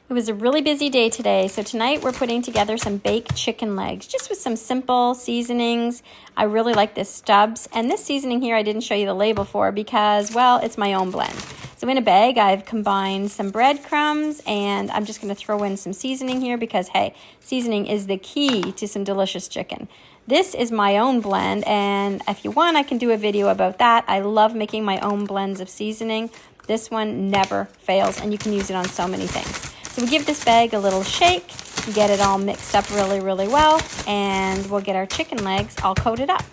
It was a really busy day today, so tonight we're putting together some baked chicken legs, just with some simple seasonings. I really like this Stubbs, and this seasoning here I didn't show you the label for because, well, it's my own blend. So in a bag, I've combined some breadcrumbs, and I'm just going to throw in some seasoning here because, hey, seasoning is the key to some delicious chicken. This is my own blend, and if you want, I can do a video about that. I love making my own blends of seasoning. This one never fails, and you can use it on so many things. So we give this bag a little shake, get it all mixed up really, really well, and we'll get our chicken legs all coated up.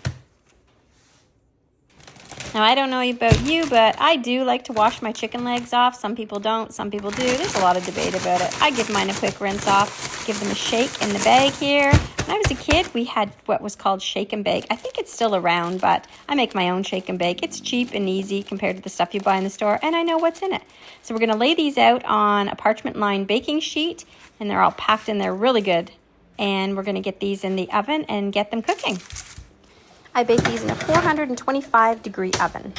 Now, I don't know about you, but I do like to wash my chicken legs off. Some people don't, some people do. There's a lot of debate about it. I give mine a quick rinse off, give them a shake in the bag here. When I was a kid, we had what was called shake and bake. I think it's still around, but I make my own shake and bake. It's cheap and easy compared to the stuff you buy in the store, and I know what's in it. So we're going to lay these out on a parchment-lined baking sheet, and they're all packed in there really good. And we're going to get these in the oven and get them cooking. I bake these in a 425-degree oven.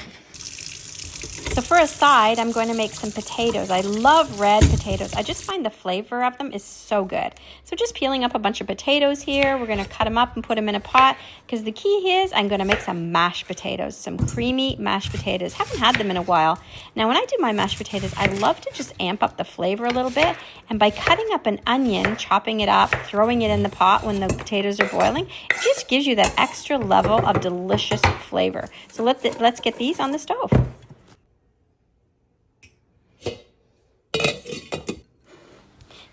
So for a side, I'm going to make some potatoes. I love red potatoes. I just find the flavor of them is so good. So just peeling up a bunch of potatoes here. We're going to cut them up and put them in a pot because the key is I'm going to make some mashed potatoes, some creamy mashed potatoes. Haven't had them in a while. Now, when I do my mashed potatoes, I love to just amp up the flavor a little bit. And by cutting up an onion, chopping it up, throwing it in the pot when the potatoes are boiling, it just gives you that extra level of delicious flavor. So let's get these on the stove.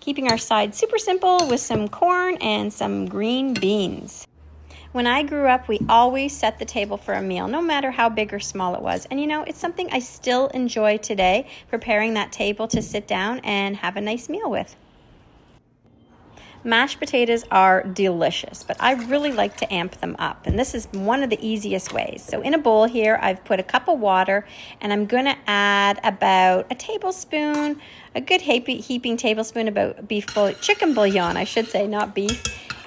Keeping our side super simple with some corn and some green beans. When I grew up, we always set the table for a meal, no matter how big or small it was. And you know, it's something I still enjoy today, preparing that table to sit down and have a nice meal with. Mashed potatoes are delicious, but I really like to amp them up, and this is one of the easiest ways. So in a bowl here, I've put a cup of water, and I'm going to add about a tablespoon, a good heaping tablespoon about chicken bouillon, I should say, not beef.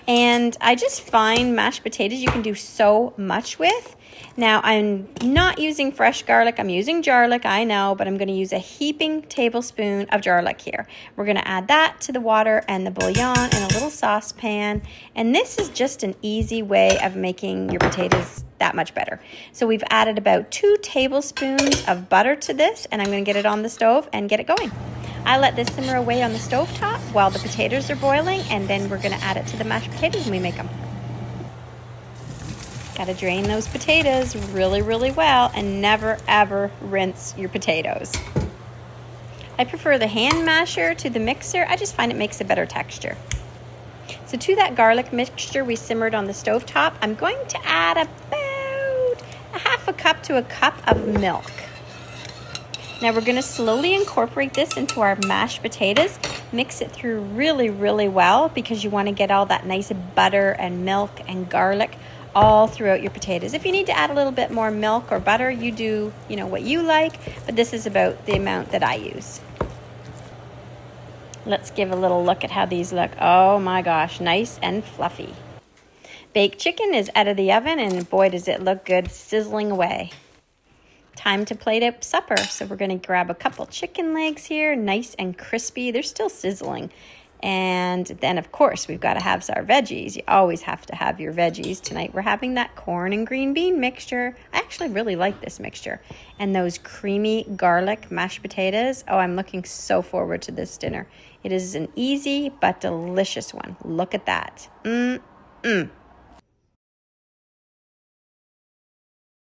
And I just find mashed potatoes you can do so much with. Now, I'm not using fresh garlic. I'm using garlic, I know, but I'm going to use a heaping tablespoon of garlic here. We're going to add that to the water and the bouillon in a little saucepan. And this is just an easy way of making your potatoes that much better. So we've added about 2 tablespoons of butter to this, and I'm going to get it on the stove and get it going. I let this simmer away on the stovetop while the potatoes are boiling, and then we're going to add it to the mashed potatoes when we make them. Got to drain those potatoes really, really well and never, ever rinse your potatoes. I prefer the hand masher to the mixer. I just find it makes a better texture. So to that garlic mixture we simmered on the stovetop, I'm going to add about a half a cup to a cup of milk. Now we're going to slowly incorporate this into our mashed potatoes. Mix it through really, really well because you want to get all that nice butter and milk and garlic all throughout your potatoes. If you need to add a little bit more milk or butter, you do, what you like, but this is about the amount that I use. Let's give a little look at how these look. Oh my gosh, nice and fluffy. Baked chicken is out of the oven, and boy, does it look good, sizzling away. Time to plate up supper. So we're going to grab a couple chicken legs here, nice and crispy. They're still sizzling. And then, of course, we've got to have our veggies. You always have to have your veggies. Tonight, we're having that corn and green bean mixture. I actually really like this mixture. And those creamy garlic mashed potatoes. Oh, I'm looking so forward to this dinner. It is an easy but delicious one. Look at that.